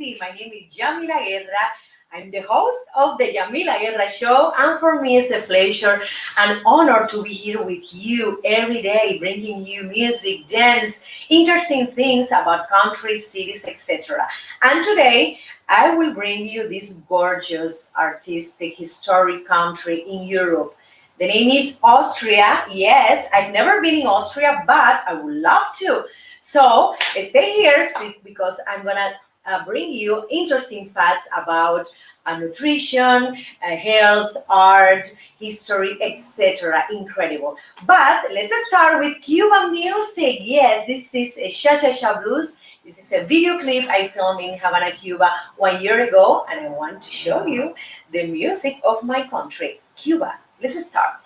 City. My name is Yamila Guerra. I'm the host of the Yamila Guerra Show, and for me it's a pleasure and honor to be here with you every day, bringing you music, dance, interesting things about countries, cities, etc. And today I will bring you this gorgeous, artistic, historic country in Europe. The name is Austria. Yes, I've never been in Austria, but I would love to. So stay here because I'm gonna bring you interesting facts about nutrition, health, art, history, etc. Incredible. But let's start with Cuban music. Yes, this is a Cha-Cha-Cha Blues. This is a video clip I filmed in Havana, Cuba 1 year ago, and I want to show you the music of my country, Cuba. Let's start.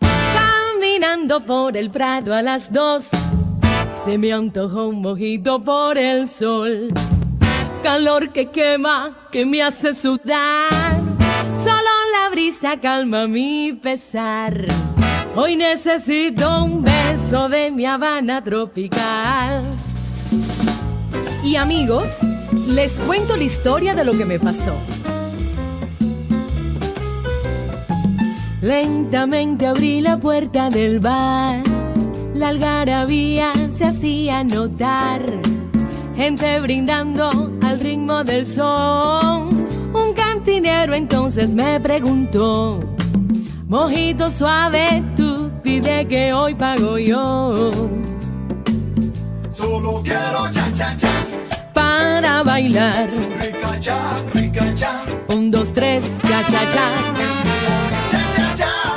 Caminando por el Prado a las 2, se me antojó un mojito por el sol. Calor que quema, que me hace sudar. Solo la brisa calma mi pesar. Hoy necesito un beso de mi Habana tropical. Y amigos, les cuento la historia de lo que me pasó. Lentamente abrí la puerta del bar. La algarabía se hacía notar. Gente brindando al ritmo del son. Un cantinero entonces me preguntó: mojito suave, tú pide que hoy pago yo. Solo quiero cha-cha-cha para bailar. Rica-cha, rica-cha. 1, 2, 3, cha-cha-cha.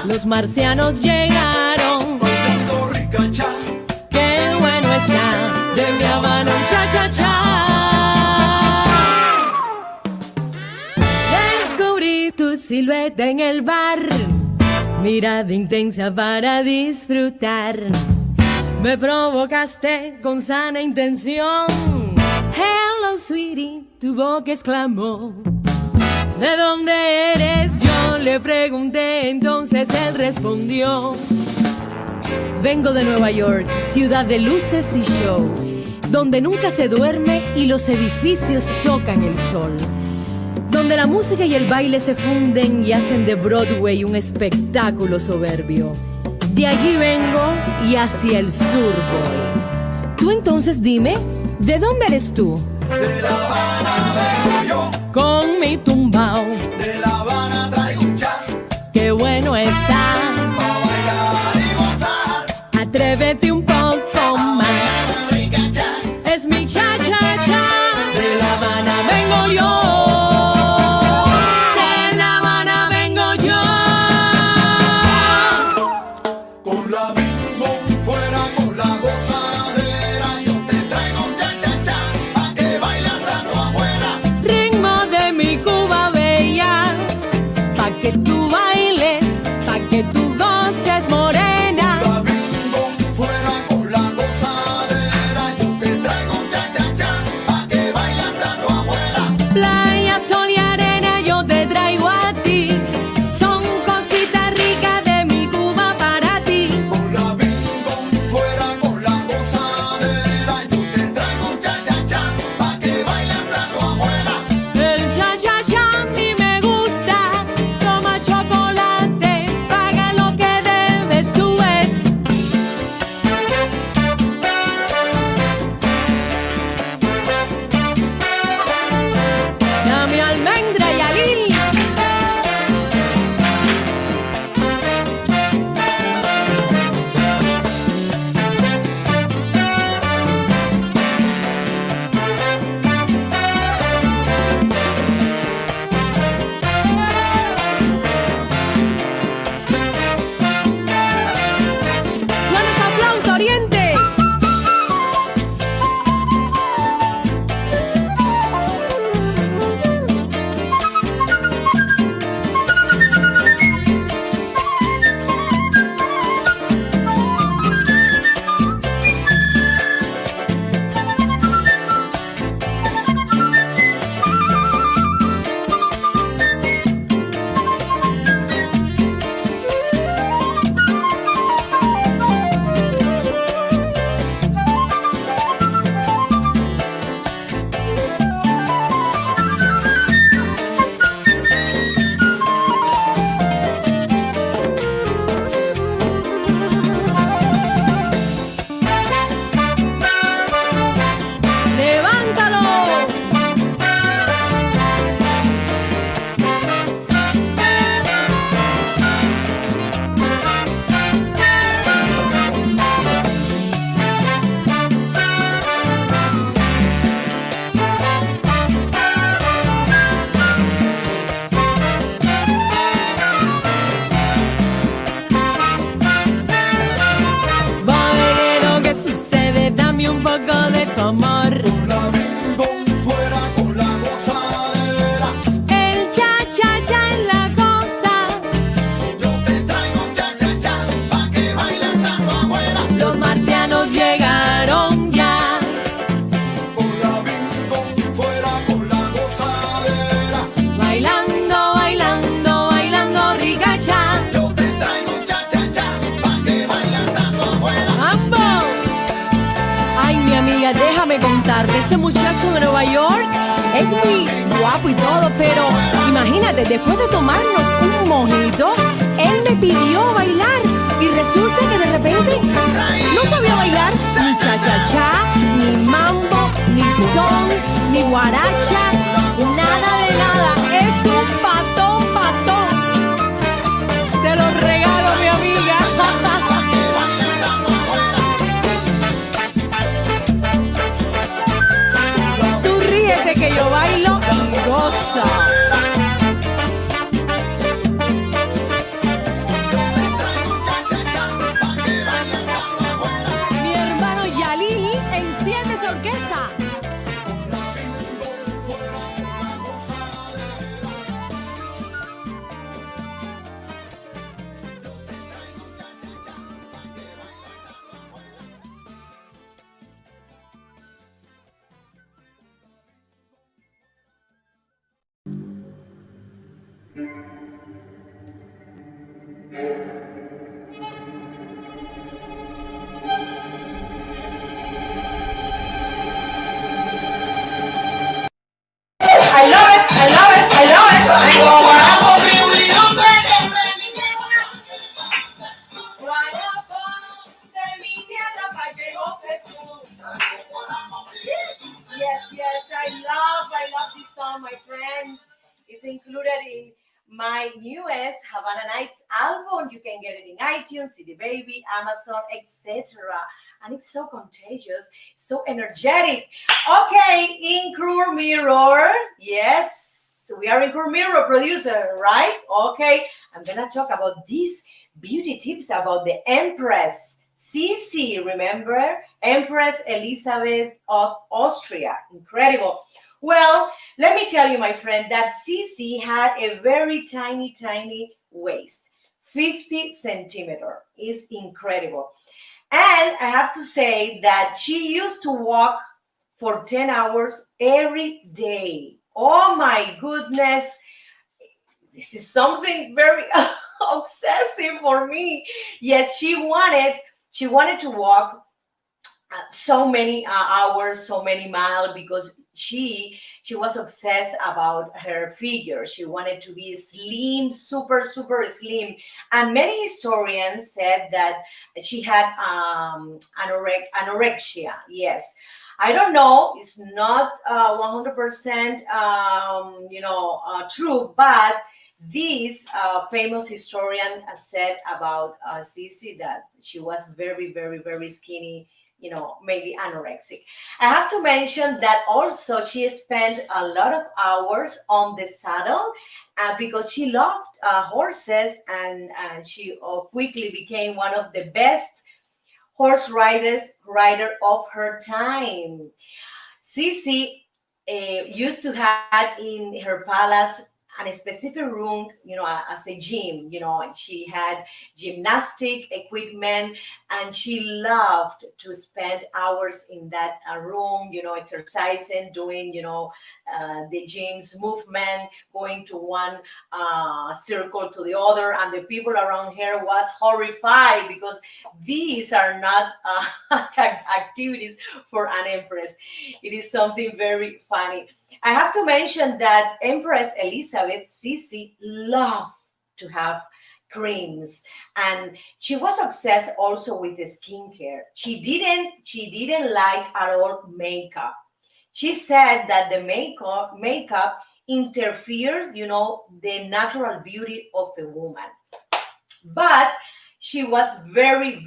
Los marcianos llegaron bailando rica-cha. Qué bueno está de mi Habana un cha-cha-cha. Descubrí tu silueta en el bar, mirada intensa para disfrutar. Me provocaste con sana intención. Hello, sweetie, tu boca exclamó. ¿De dónde eres? Yo le pregunté, entonces él respondió: vengo de Nueva York, ciudad de luces y show, donde nunca se duerme y los edificios tocan el sol, donde la música y el baile se funden y hacen de Broadway un espectáculo soberbio. De allí vengo y hacia el sur voy. Tú entonces dime, ¿de dónde eres tú? De La Habana vengo yo, con mi tumbao. de La Habana traigo un cha, Qué bueno está, pa' bailar y gozar. atrévete un poco más. Rica-cha, Es mi cha-cha-cha. De La Habana vengo yo. De La Habana vengo yo. con la bingo fuera con la gozadera. Yo te traigo un cha-cha-cha, pa' que bailes tanto afuera. Ritmo de mi Cuba ese muchacho de Nueva York es muy guapo y todo, pero imagínate, después de tomarnos un mojito, él me pidió bailar y resulta que de repente no sabía bailar ni cha-cha-cha, ni mambo, ni son, ni guaracha, nada de nada. Es un patón, patón. Te lo regalo, mi amiga. Tú ríete que yo bailo y gozo. Mi hermano Yalil enciende su orquesta. I love it, I love it, I love it. De mi tierra para que goces tú. Yes, I love this song, my friends. It's included in my newest Havana Nights album. You can get it in iTunes, CD Baby, Amazon, etc. And it's so contagious, so energetic. Okay, in Crew Mirror. Yes, we are in Crew Mirror, producer, right? Okay, I'm gonna talk about these beauty tips about the Empress Sisi. Remember, Empress Elizabeth of Austria. Incredible. Well, let me tell you, my friend, that Sisi had a very tiny waist. 50 centimeter is incredible. And I have to say that she used to walk for 10 hours every day. Oh my goodness. This is something very obsessive for me. Yes, she wanted to walk so many hours, so many miles, because she was obsessed about her figure. She wanted to be slim, super slim, and many historians said that she had anorexia. Yes, I don't know, it's not 100% true, but this famous historian said about Sisi that she was very skinny, maybe anorexic. I have to mention that also she spent a lot of hours on the saddle because she loved horses, and she quickly became one of the best rider of her time. Sisi used to have in her palace and a specific room, as a gym, and she had gymnastic equipment, and she loved to spend hours in that room, exercising, doing, the gym's movement, going to one circle to the other, and the people around her was horrified because these are not activities for an empress. It is something very funny. I have to mention that Empress Elizabeth Sisi loved to have creams, and she was obsessed also with the skincare. She didn't like at all makeup. She said that the makeup interferes, the natural beauty of a woman. But she was very,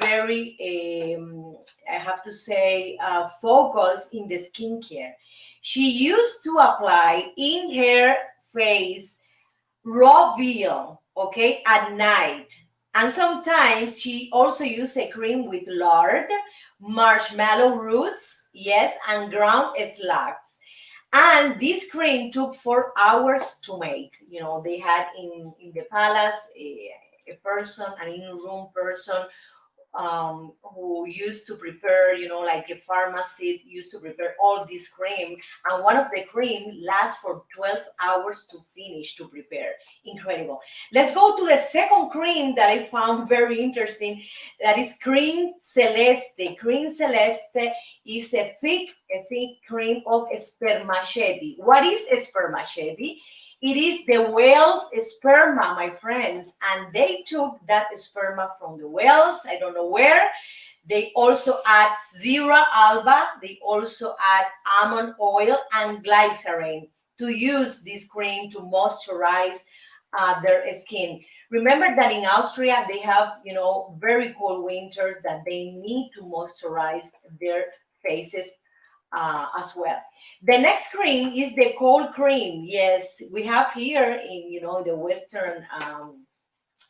I have to say, focused in the skincare. She used to apply in her face raw veal, okay, at night. And sometimes she also used a cream with lard, marshmallow roots, yes, and ground slugs. And this cream took 4 hours to make. They had in the palace a person, an in-room person, who used to prepare, like a pharmacy used to prepare all this cream, and one of the cream lasts for 12 hours to finish to prepare. Incredible. Let's go to the second cream that I found very interesting. That is cream celeste. Cream celeste is a thick cream of spermaceti. What is spermaceti? It is the whale's sperma, my friends, and they took that sperma from the whales. I don't know where. They also add zera alba. They also add almond oil and glycerin to use this cream to moisturize their skin. Remember that in Austria they have, very cold winters that they need to moisturize their faces as well. The next cream is the cold cream. Yes, we have here in, the Western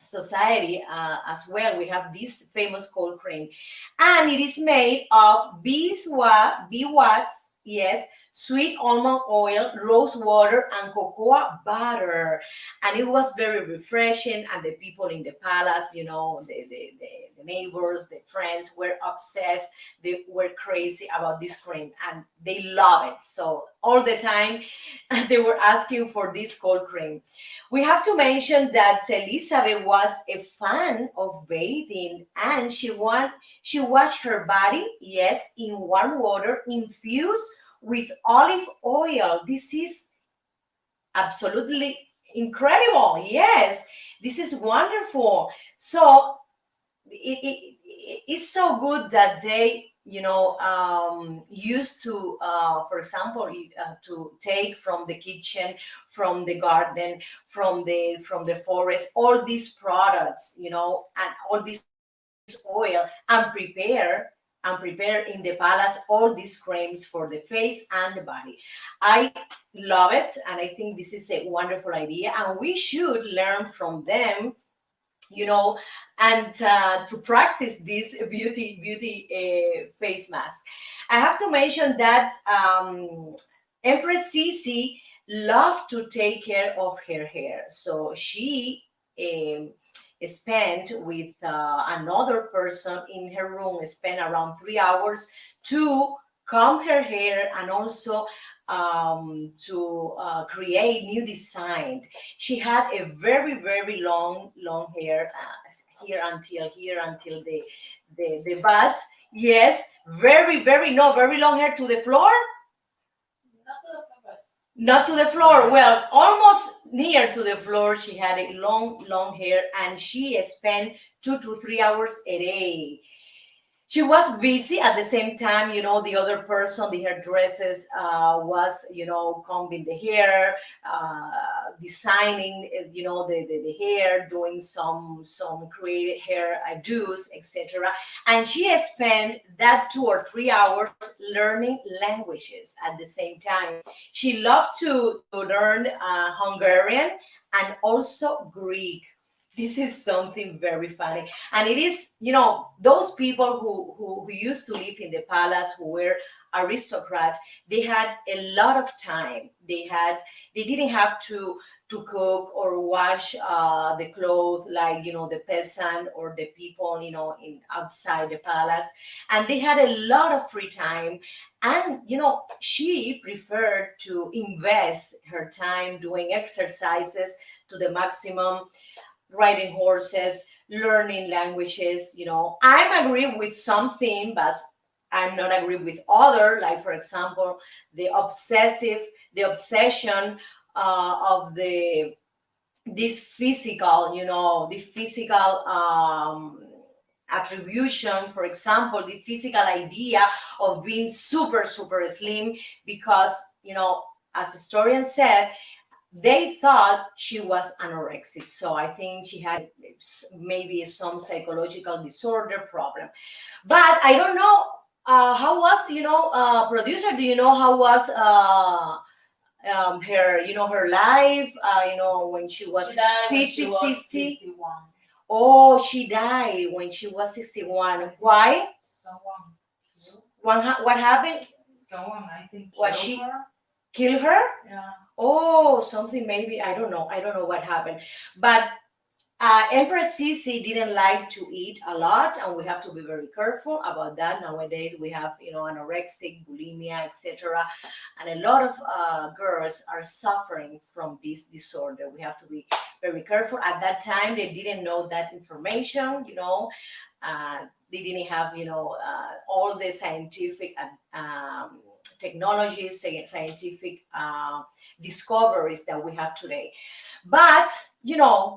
society as well. We have this famous cold cream, and it is made of beeswax, yes, sweet almond oil, rose water, and cocoa butter. And it was very refreshing. And the people in the palace, the neighbors, the friends were obsessed. They were crazy about this cream, and they love it. So all the time, they were asking for this cold cream. We have to mention that Elizabeth was a fan of bathing, and she washed her body, yes, in warm water infused with olive oil. This is absolutely incredible. Yes, this is wonderful. So it's so good that they used to for example to take from the kitchen, from the garden, from the forest, all these products, and all this oil, and prepare in the palace all these creams for the face and the body. I love it, and I think this is a wonderful idea, and we should learn from them, and to practice this beauty face mask. I have to mention that Empress Sisi loved to take care of her hair, so she um, spent with another person in her room, spent around 3 hours to comb her hair, and also to create new design. She had a very, very long hair, here until the butt. Yes, very, very, no, very long hair to the floor. Not to the floor. Well, almost near to the floor. She had a long hair, and she spent 2 to 3 hours a day. She was busy at the same time, the other person, the hairdressers, was, combing the hair, designing, the hair, doing some creative hair do's, etc. And she spent that 2 or 3 hours learning languages at the same time. She loved to learn Hungarian and also Greek. This is something very funny, and it is, those people who used to live in the palace, who were aristocrats. They had a lot of time. They didn't have to cook or wash the clothes like, the peasant or the people, in outside the palace, and they had a lot of free time. And she preferred to invest her time doing exercises to the maximum, riding horses, learning languages. I'm agree with something, but I'm not agree with other. Like, for example, the obsession of this physical, the physical attribution. For example, the physical idea of being super slim, because as historians said, they thought she was anorexic. So I think she had maybe some psychological disorder problem. But I don't know how was, producer, do you know how was her, her life, when she was 50, 60? 61. Oh, she died when she was 61. Why? What happened? Someone, I think, What, killed she her. killed her? Yeah. Oh, something maybe, I don't know what happened. But Empress Sisi didn't like to eat a lot, and we have to be very careful about that. Nowadays, we have anorexic, bulimia, etc., and a lot of girls are suffering from this disorder. We have to be very careful. At that time, they didn't know that information. They didn't have all the scientific technologies, scientific discoveries that we have today. But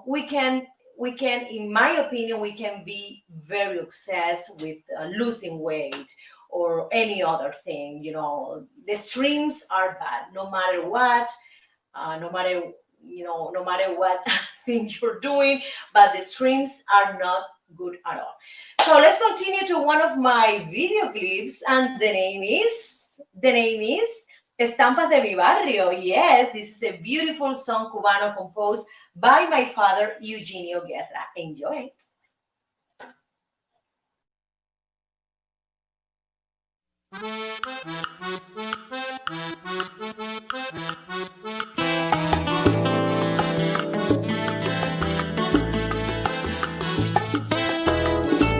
we can, in my opinion, we can be very obsessed with losing weight or any other thing. The streams are bad, no matter what, no matter what thing you're doing, but the streams are not good at all. So let's continue to one of my video clips, and the name is Estampas de mi Barrio. Yes, this is a beautiful song cubano composed by my father, Eugenio Guerra. Enjoy it.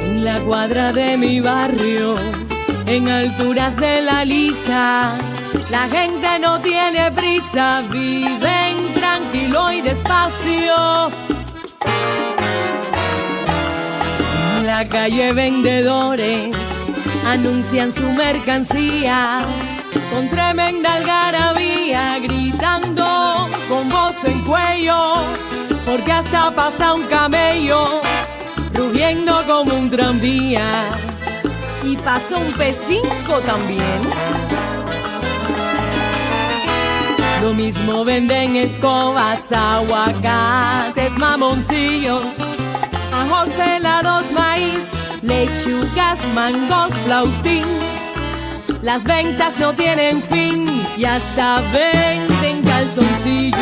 En la cuadra de mi barrio, en alturas de la Lisa, la gente no tiene prisa, viven tranquilo y despacio. En la calle vendedores anuncian su mercancía con tremenda algarabía, gritando con voz en cuello, porque hasta pasa un camello rugiendo como un tranvía, y pasa un P5 también. Lo mismo venden escobas, aguacates, mamoncillos, ajos pelados, maíz, lechugas, mangos, flautín. Las ventas no tienen fin y hasta venden calzoncillos.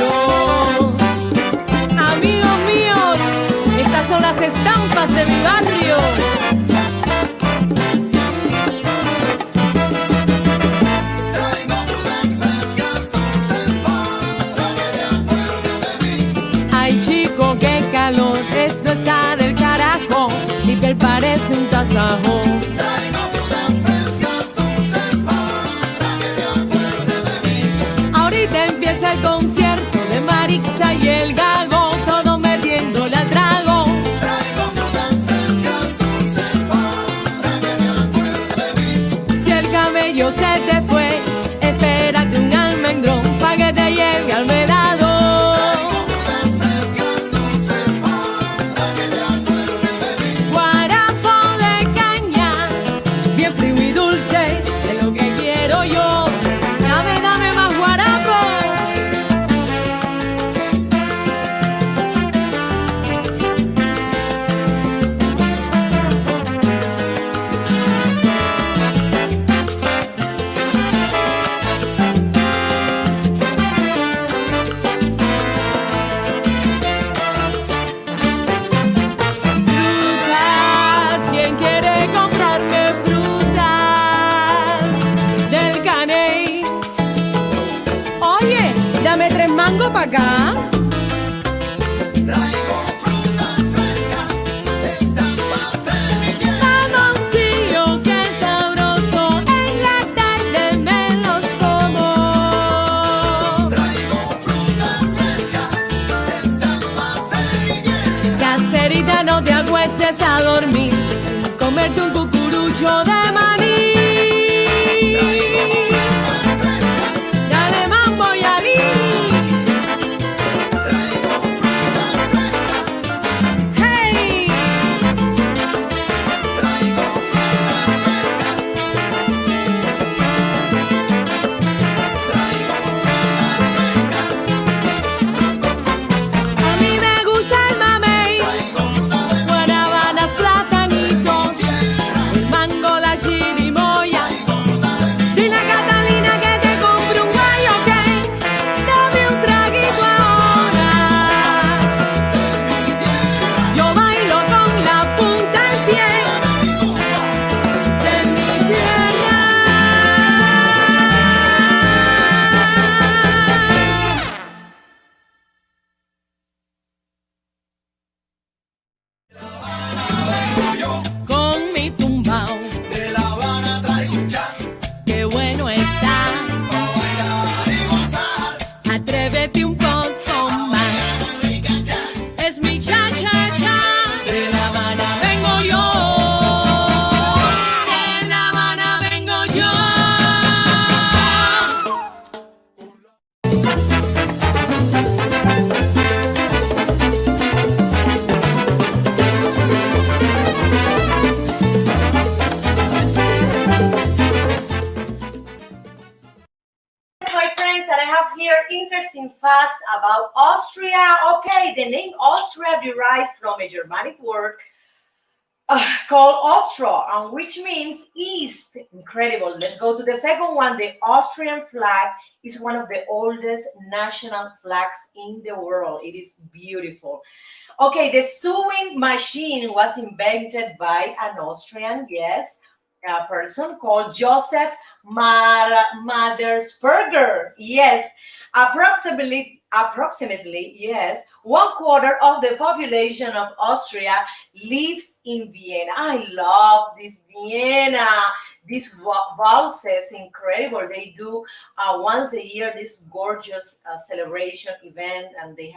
Amigos míos, estas son las estampas de mi barrio. Ay chico, qué calor, esto está del carajo, mi piel parece un tasajo. Ahorita empieza el concierto de Marixa y el Gago, todo metiéndole al trago. Si el cabello se te fue, espérate un almendrón pa' que te lleve al vedado. Guarapo de caña, bien frío y dulce, es lo que quiero yo. Dame, dame más guarapo. Frutas, ¿quién quiere comprarme frutas del caney? Oye, dame 3 mangos pa' acá. Mamoncillo, qué sabroso, en la tarde me los como. Caserita, no te acuestes a dormir sin comerte un cucurucho de maní. Dale mambo y alí. Hey. A mí me gusta el mamey, guarabanas, platanitos, el mango, la chirimoya. about Austria. Okay, the name Austria derives from a Germanic word called Austro, which means east. Incredible. Let's go to the second one. The Austrian flag is one of the oldest national flags in the world. It is beautiful. Okay, the sewing machine was invented by an Austrian, yes, a person called Joseph Madersperger. Yes, approximately, yes, 1/4 of the population of Austria lives in Vienna. I love this Vienna. These valses, incredible. They do once a year this gorgeous celebration event, and they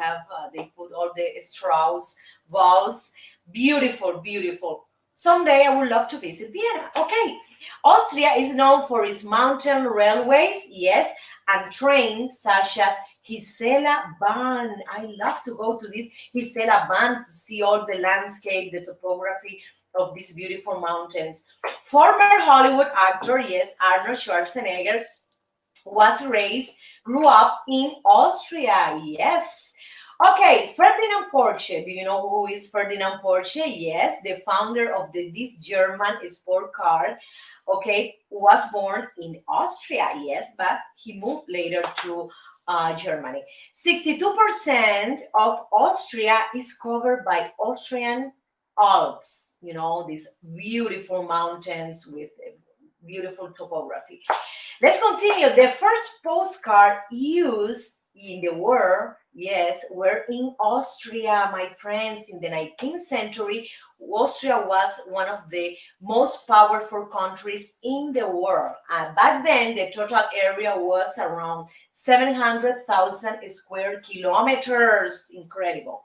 put all the Strauss valse. Beautiful, beautiful. Someday I would love to visit Vienna. Okay, Austria is known for its mountain railways, yes, and trains such as Gisela Bahn. I love to go to this Gisela Bahn to see all the landscape, the topography of these beautiful mountains. Former Hollywood actor, yes, Arnold Schwarzenegger, grew up in Austria, yes. Okay, Ferdinand Porsche. Do you know who is Ferdinand Porsche? Yes, the founder of this German sport car. Okay, was born in Austria, yes, but he moved later to Germany. 62% of Austria is covered by Austrian Alps. You know, these beautiful mountains with beautiful topography. Let's continue. The first postcard used in the world, yes, were in Austria, my friends. In the 19th century, Austria was one of the most powerful countries in the world. Back then, the total area was around 700,000 square kilometers. Incredible.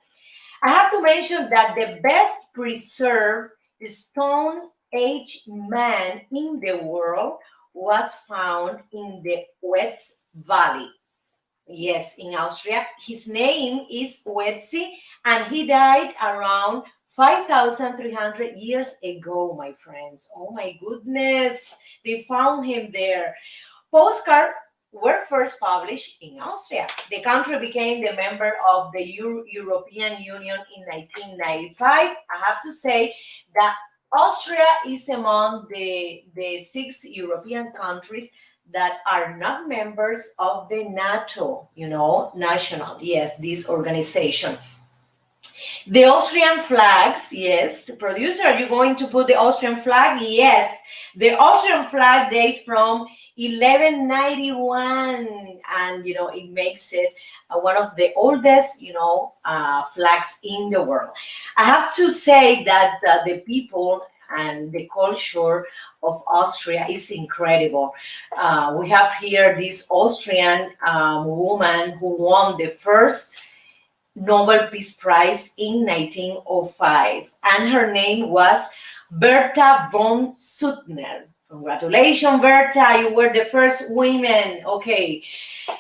I have to mention that the best preserved Stone Age man in the world was found in the Wetz Valley. Yes, in Austria. His name is Wetzi, and he died around 5,300 years ago, my friends. Oh my goodness, they found him there. Postcards were first published in Austria. The country became the member of the European Union in 1995. I have to say that Austria is among the 6 European countries that are not members of the NATO, national, yes, this organization. The Austrian flags, yes. Producer, are you going to put the Austrian flag? Yes. The Austrian flag dates from 1191, and it makes it one of the oldest flags in the world. I have to say that the people and the culture of Austria is incredible. We have here this Austrian woman who won the first Nobel Peace Prize in 1905, and her name was Bertha von Suttner. Congratulations, Bertha, you were the first woman. Okay.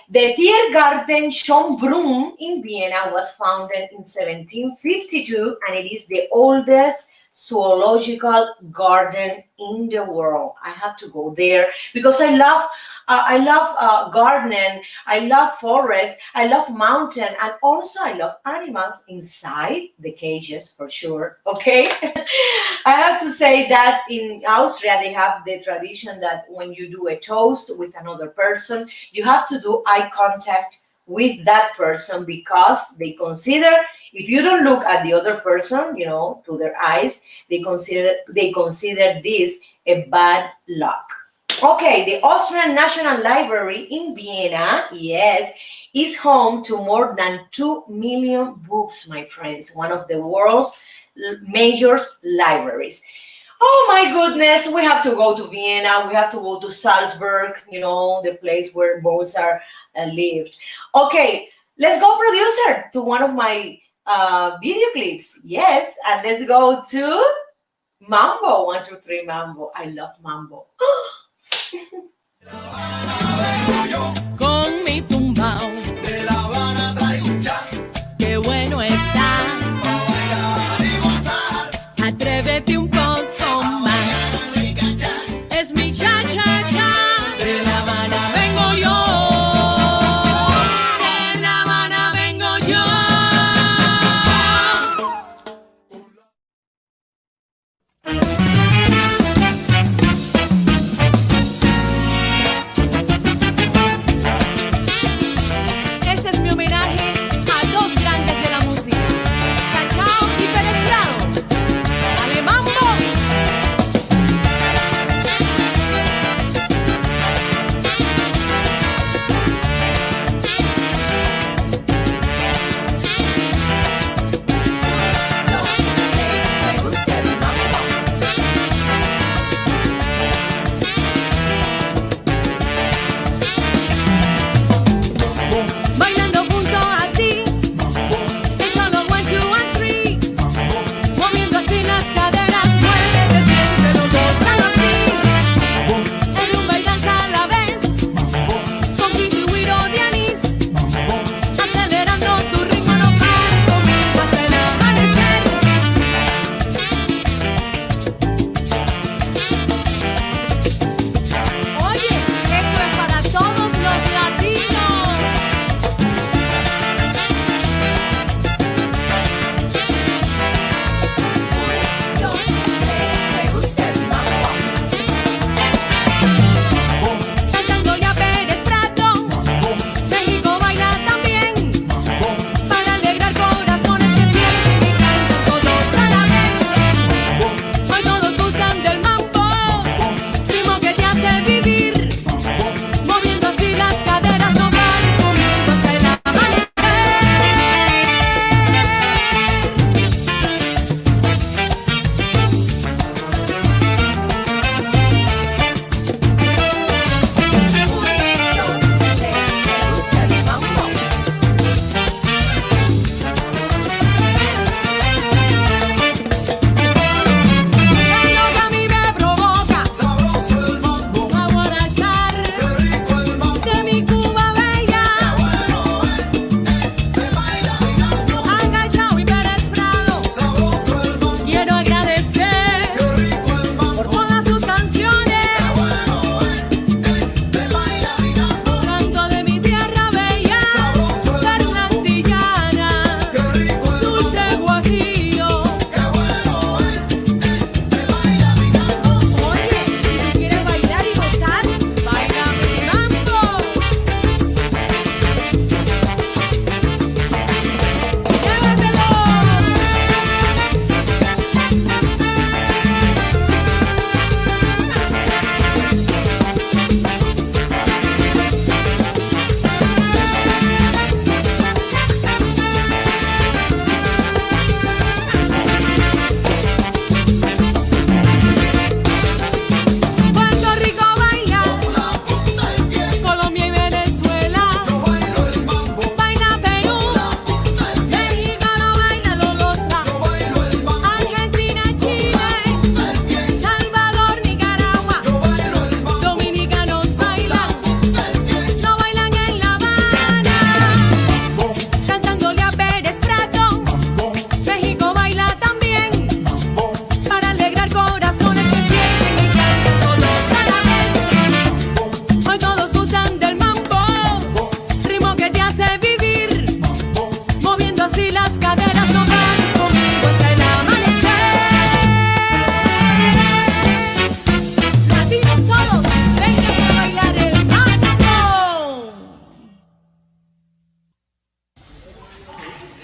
The Tiergarten Schönbrunn in Vienna was founded in 1752, and it is the oldest zoological garden in the world. I have to go there because I love garden, I love forest, I love mountain, and also I love animals inside the cages for sure. Okay. I have to say that in Austria they have the tradition that when you do a toast with another person, you have to do eye contact with that person, because they consider, if you don't look at the other person, to their eyes, they consider this a bad luck. Okay, the Austrian National Library in Vienna, yes, is home to more than 2 million books, my friends, one of the world's major libraries. Oh my goodness, we have to go to Vienna, we have to go to Salzburg, the place where Mozart lived. Okay, let's go, producer, to one of my video clips. Yes, and let's go to Mambo. 1, 2, 3, Mambo. I love Mambo. Con mi tumbao, De La Habana traigo un chan, qué bueno está. pa' bailar y gozar. Atrévete un poco más. Mi cachán, Es mi cha-cha-cha. De La Habana vengo yo. De La Habana vengo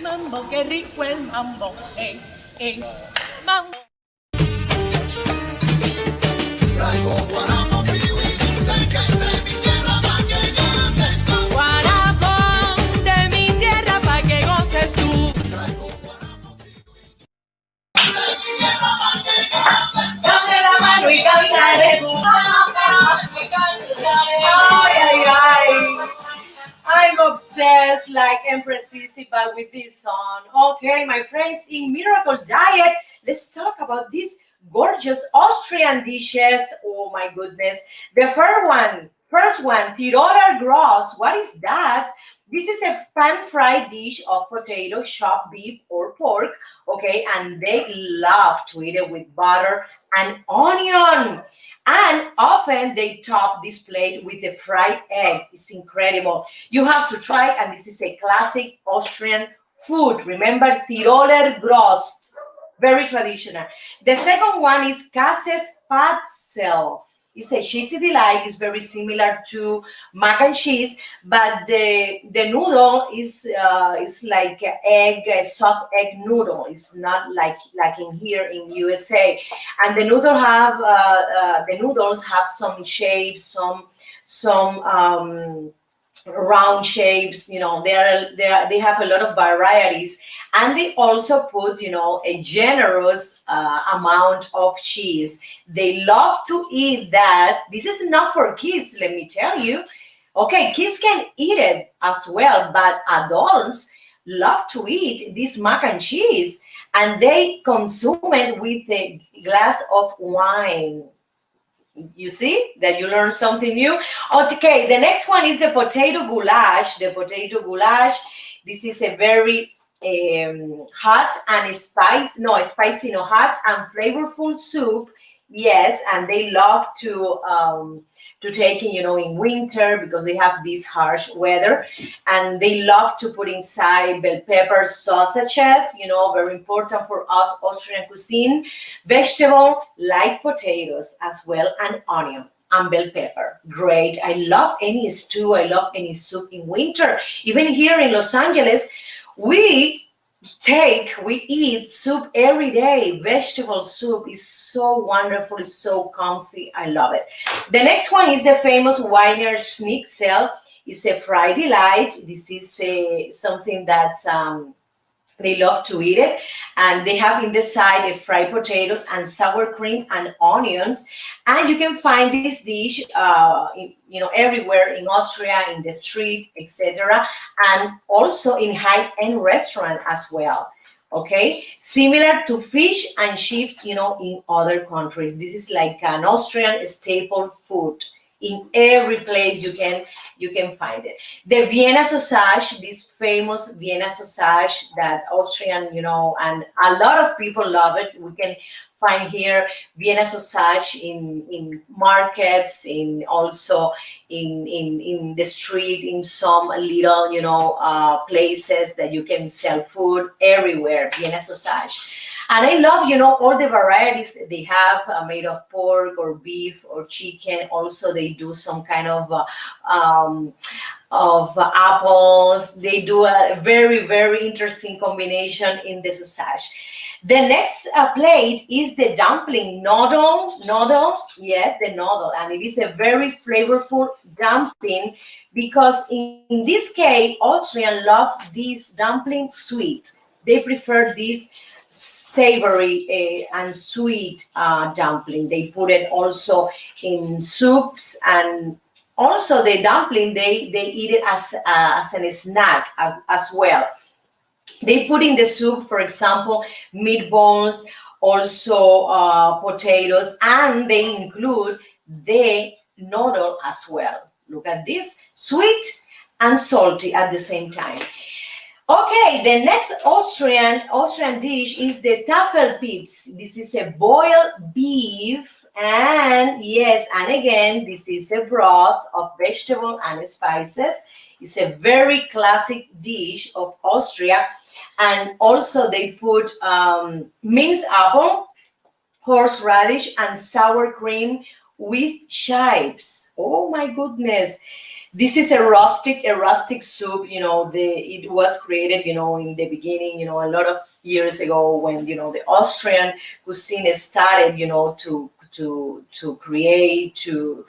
Mambo, qué rico el mambo, mambo. Traigo guaramo, piwi, dulce que de mi tierra pa' que goces tú. Guarapo de mi tierra pa' que goces tú. Traigo guaramo, piwi, de mi tierra pa' que goces tú. Dame la mano y cantaremos. Ay, ay, ay. I'm obsessed like Empress Isipa with this song. Okay, my friends, in Miracle Diet, let's talk about these gorgeous Austrian dishes. Oh my goodness. The first one, Tiroler Gross. What is that? This is a pan-fried dish of potato, chopped beef, or pork. Okay, and they love to eat it with butter and onion. And often they top this plate with a fried egg. It's incredible. You have to try, and this is a classic Austrian food. Remember, Tiroler Grost, very traditional. The second one is Käses Patzel. It's a cheesy delight. It's very similar to mac and cheese, but the noodle is like a soft egg noodle. It's not like in here in USA, and the noodles have some shapes, some round shapes. They have a lot of varieties, and they also put a generous amount of cheese. They love to eat that. This is not for kids, let me tell you. Okay, kids can eat it as well, but adults love to eat this mac and cheese, and they consume it with a glass of wine. You see that you learn something new. Okay, the next one is the potato goulash. The potato goulash, this is a very hot and spicy, no, hot and flavorful soup. Yes, and they love to take in winter because they have this harsh weather, and they love to put inside bell pepper sausages, very important for us Austrian cuisine, vegetable like potatoes as well, and onion and bell pepper. Great. I love any stew, I love any soup in winter. Even here in Los Angeles, we eat soup every day. Vegetable soup is so wonderful, it's so comfy. I love it. The next one is the famous Wiener Schnitzel. It's a fried delight. This is something that they love to eat it, and they have in the side a fried potatoes and sour cream and onions. And you can find this dish everywhere in Austria, in the street, etc., and also in high-end restaurant as well. Okay, similar to fish and chips in other countries. This is like an Austrian staple food. In every place you can find it. The Vienna sausage, this famous Vienna sausage that Austrian, and a lot of people love it. We can find here Vienna sausage in markets, also in the street, in some little places that you can sell food everywhere. Vienna sausage. And I love, all the varieties that they have made of pork or beef or chicken. Also, they do some kind of apples. They do a very, very interesting combination in the sausage. The next plate is the dumpling noodle. Yes, the noodle. And it is a very flavorful dumpling because in this case, Austrians love this dumpling sweet. They prefer this savory and sweet dumpling. They put it also in soups, and also the dumpling they eat it as a snack as well. They put in the soup, for example, meatballs, also potatoes, and they include the noodle as well. Look at this, sweet and salty at the same time. Okay, the next Austrian dish is the Tafelpitz. This is a boiled beef, and yes, and again, this is a broth of vegetable and spices. It's a very classic dish of Austria, and also they put minced apple, horseradish, and sour cream with chives. Oh my goodness. This is a rustic soup. It was created, in the beginning, a lot of years ago when the Austrian cuisine started, to create, to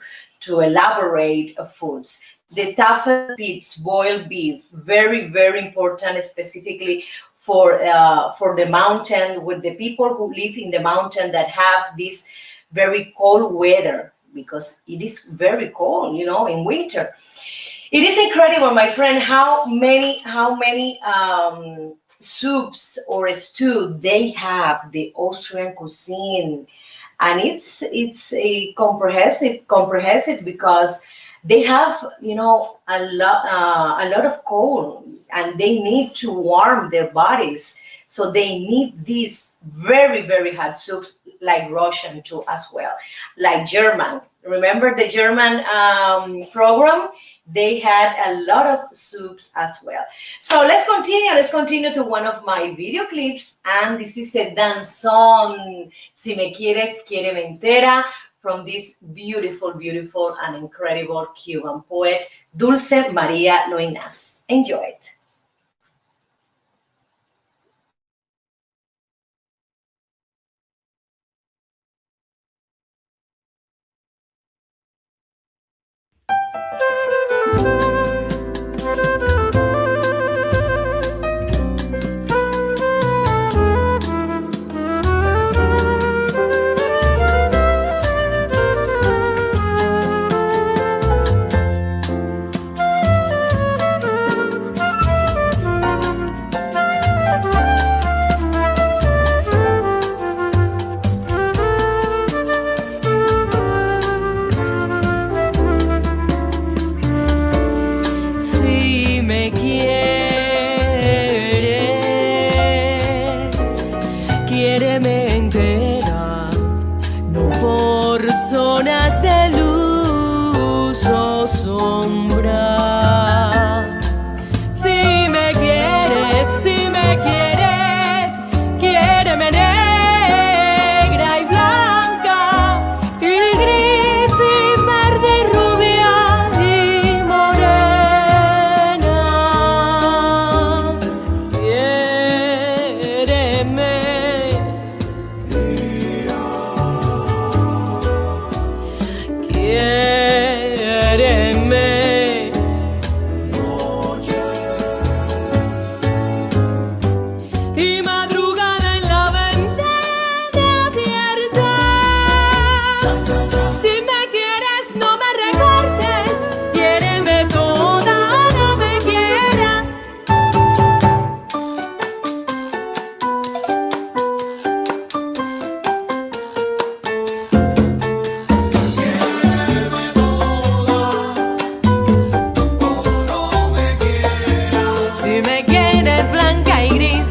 elaborate foods. The Tafelpitz boiled beef, very very important, specifically for the mountain, with the people who live in the mountain that have this very cold weather, because it is very cold, in winter. It is incredible, my friend, how many soups or stew they have, the Austrian cuisine, and it's a comprehensive because they have a lot of cold, and they need to warm their bodies, so they need these very very hot soups, like Russian too as well, like German. Remember the German program? They had a lot of soups as well. So let's continue to one of my video clips, and this is a danzón, Si me quieres, quiéreme entera, from this beautiful, beautiful and incredible Cuban poet, Dulce María Loinaz. Enjoy it. Si me quieres, quiéreme entera, no por zonas de luz o sombra. Si me quieres, quiéreme negra y blanca y gris y verde y rubia y morena. Quiéreme. Quiéreme. Y madrugada en la ventana abierta. Si me quieres, no me recortes. Quiéreme toda, no me quieras. Si me quieres blanca y gris,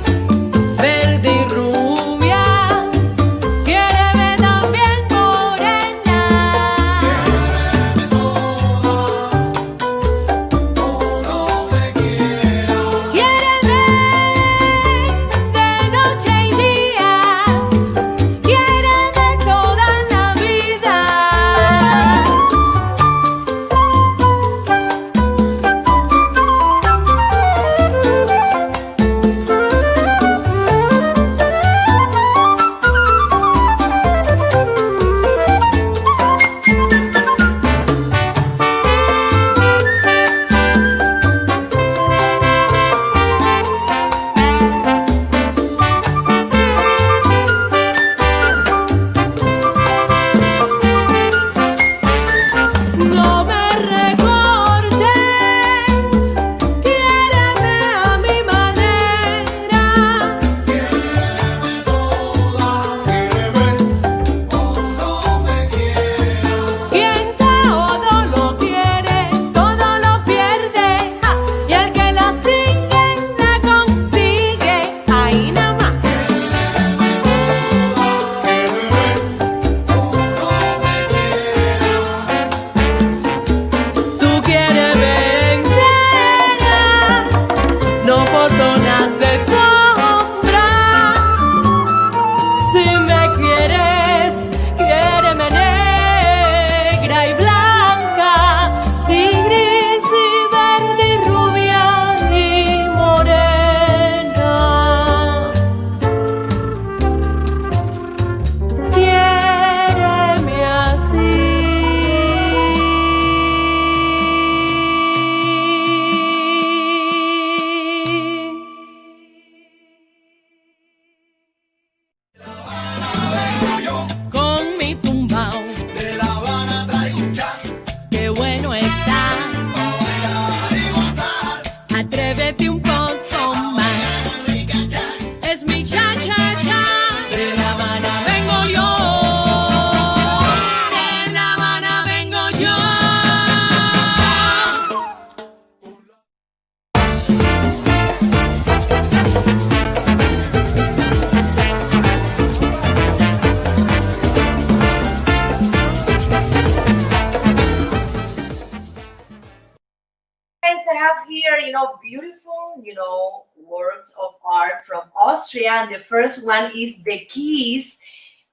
works of art from Austria. And the first one is The Keys,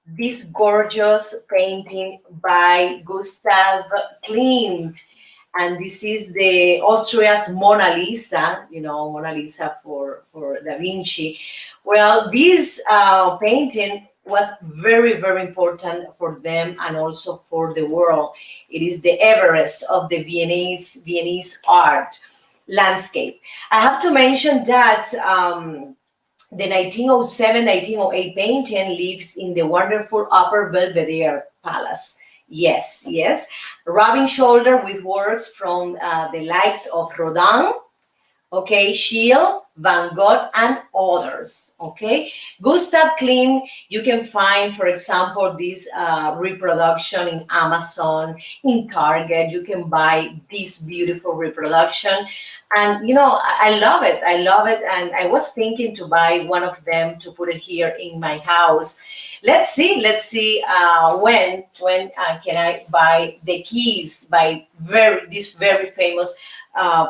this gorgeous painting by Gustav Klimt. And this is the Austria's Mona Lisa, Mona Lisa for Da Vinci. Well, this painting was very, very important for them and also for the world. It is the Everest of the Viennese art landscape. I have to mention that the 1907-1908 painting lives in the wonderful Upper Belvedere Palace. Yes, yes. Rubbing shoulder with works from the likes of Rodin, okay, Schiele, Van Gogh, and others, okay? Gustav Klimt, you can find, for example, this reproduction in Amazon, in Target. You can buy this beautiful reproduction. And, I love it. I love it. And I was thinking to buy one of them to put it here in my house. Let's see when can I buy The Keys by this very famous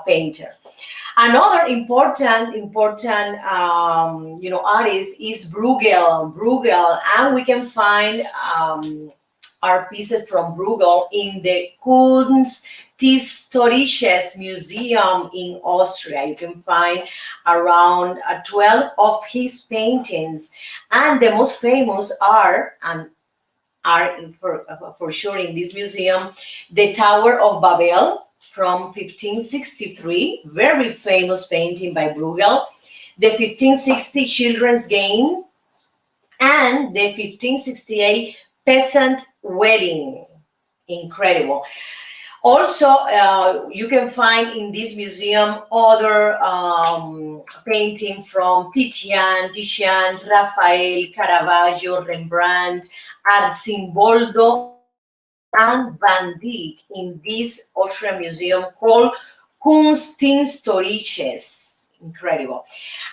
painter. Another important artist is Bruegel, and we can find art pieces from Bruegel in the Kunsthistorisches Museum in Austria. You can find around 12 of his paintings, and the most famous are for sure in this museum, the Tower of Babel from 1563, very famous painting by Bruegel, the 1560 Children's Game, and the 1568 Peasant Wedding. Incredible. Also, you can find in this museum other painting from Titian, Raphael, Caravaggio, Rembrandt, Arcimboldo, and Van Dyck in this Austrian museum called Kunsthistorisches. Incredible.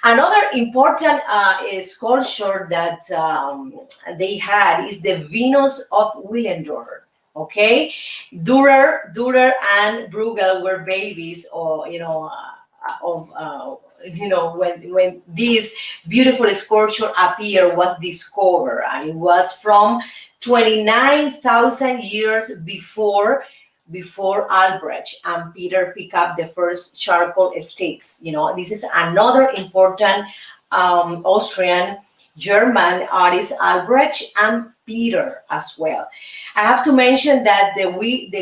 Another important sculpture that they had is the Venus of Willendorf. Okay, Dürer and Bruegel were babies, or when this beautiful sculpture appeared, was discovered, and it was from 29,000 years before Albrecht and Peter picked up the first charcoal sticks. This is another important Austrian German artist, Albrecht and Peter as well. I have to mention that the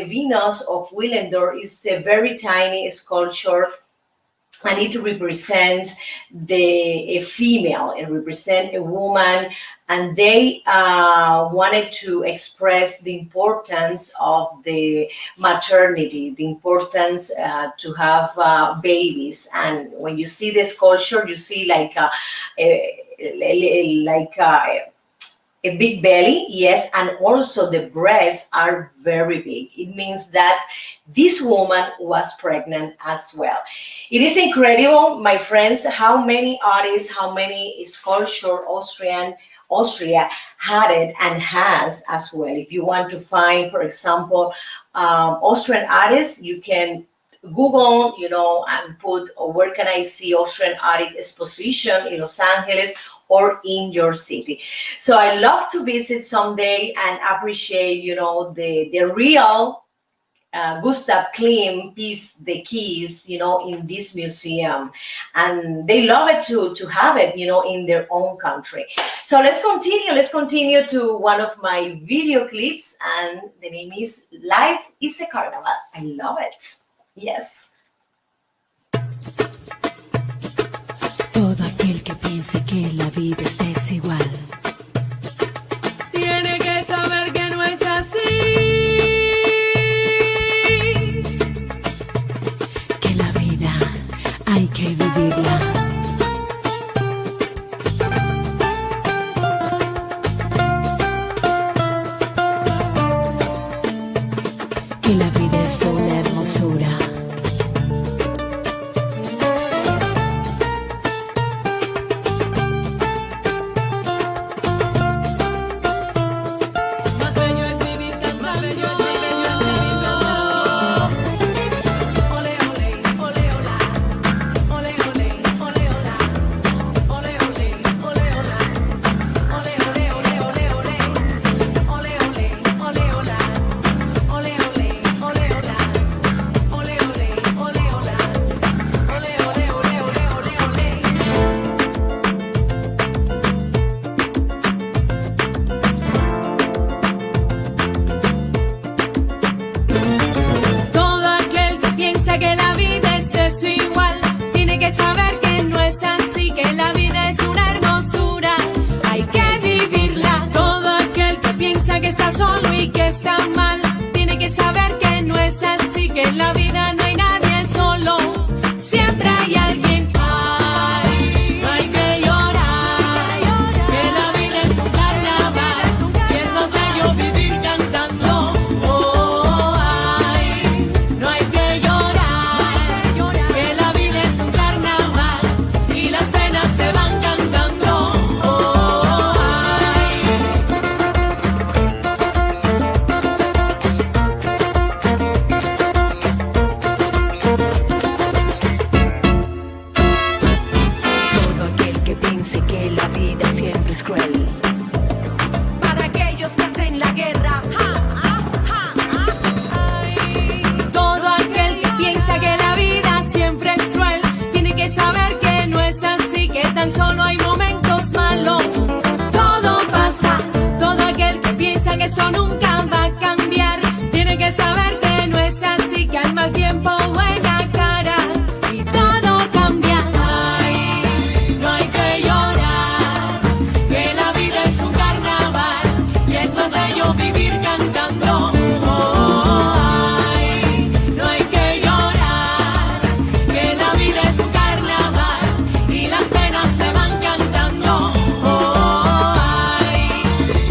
Venus of Willendorf is a very tiny sculpture, and it represents a female. It represents a woman, and they wanted to express the importance of the maternity, the importance to have babies. And when you see the sculpture, you see like a big belly, yes, and also the breasts are very big. It means that this woman was pregnant as well. It is incredible, my friends, how many artists, how many sculpture Austria had it and has as well. If you want to find, for example, Austrian artists, you can Google, and put, where can I see Austrian artist exposition in Los Angeles or in your city. So I love to visit someday and appreciate, the real Gustav Klimt piece, The Keys, in this museum. And they love it to have it, in their own country. So let's continue to one of my video clips, and the name is Life is a Carnival. I love it. Yes. Todo aquel que piense que la vida es desigual tiene que saber que no es así, que la vida hay que vivirla. Que la vida es una hermosura. cruel. Para aquellos que hacen la guerra. Todo aquel que piensa que la vida siempre es cruel, tiene que saber que no es así, que tan solo hay momentos malos. Todo pasa. Todo aquel que piensa que esto nunca va a cambiar, tiene que saber que no es así, que al mal tiempo buena cara y todo cambia. Ay, no hay que llorar, que la vida es un carnaval y es más bello vivir cantando. Ay, no hay que llorar, que la vida es un carnaval y las penas se van cantando. Ay,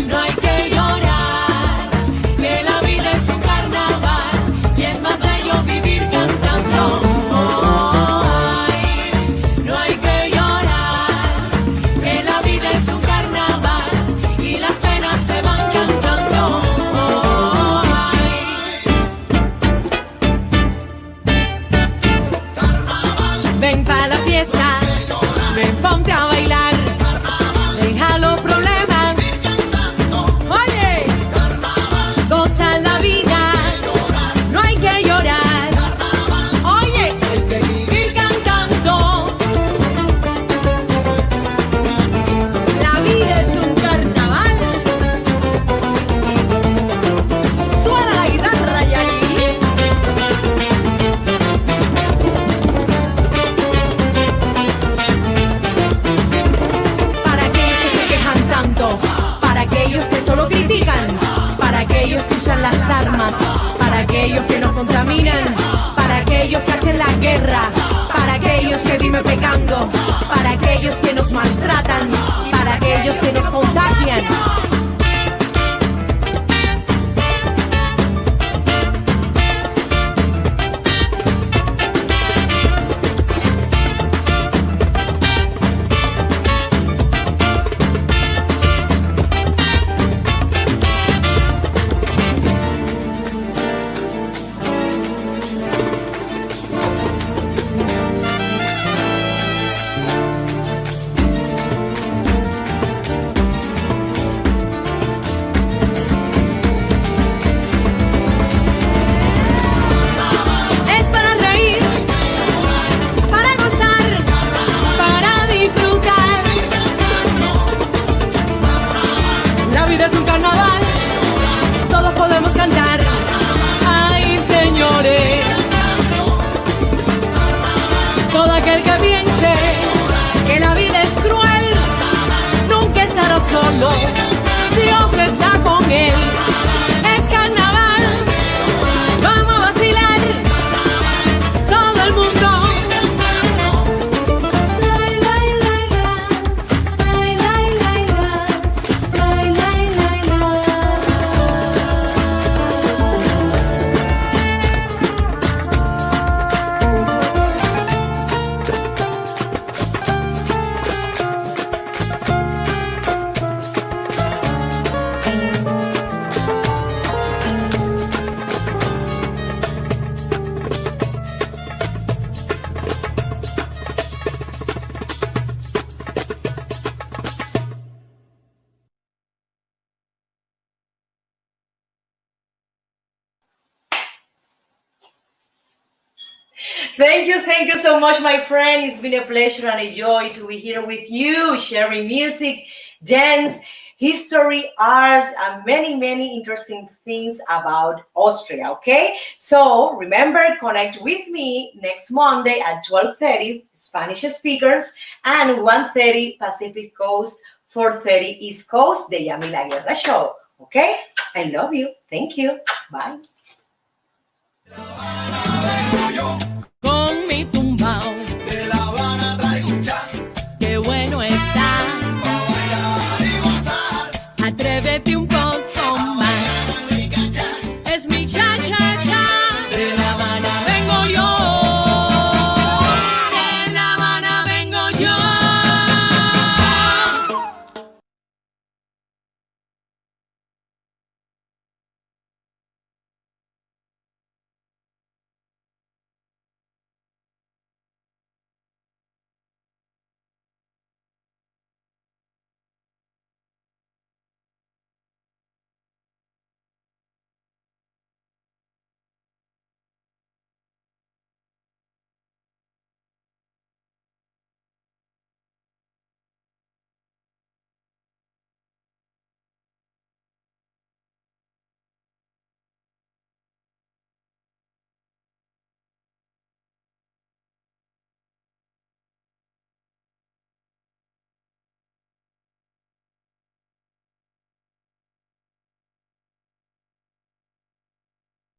no hay que llorar, que la vida es un carnaval y es más bello vivir cantando. Ay, no hay que llorar, que la vida es un carnaval y las penas se van cantando. Ven pa' la fiesta, ven ponte a bailar, deja los problemas, oye, goza la vida, no hay que llorar, oye, hay que vivir cantando. La vida es un carnaval, suena la guitarra y allí. Para aquellos que se quejan tanto, para aquellos que solo critican, para aquellos que usan las armas, para aquellos que nos contaminan, para aquellos que hacen la guerra, para aquellos que viven pecando, para aquellos que nos maltratan, para aquellos que nos contagian. Es para reír, para gozar, para disfrutar. La vida es un carnaval, todos podemos cantar. Ay, señores, todo aquel que piense que la vida es cruel, nunca estará solo, Dios está con él. Es carnaval, vamos a vacilar, todo el mundo. Lai, lai, lai, lai, lai, lai, lai, lai, lai, lai, lai. Thank you so much, my friend. It's been a pleasure and a joy to be here with you, sharing music, dance, history, art, and many, many interesting things about Austria, okay? So remember, connect with me next Monday at 12:30, Spanish speakers, and 1:30 Pacific Coast, 4:30 East Coast, the Yamila Guerra Show, okay? I love you. Thank you. Bye. Con mi tumbao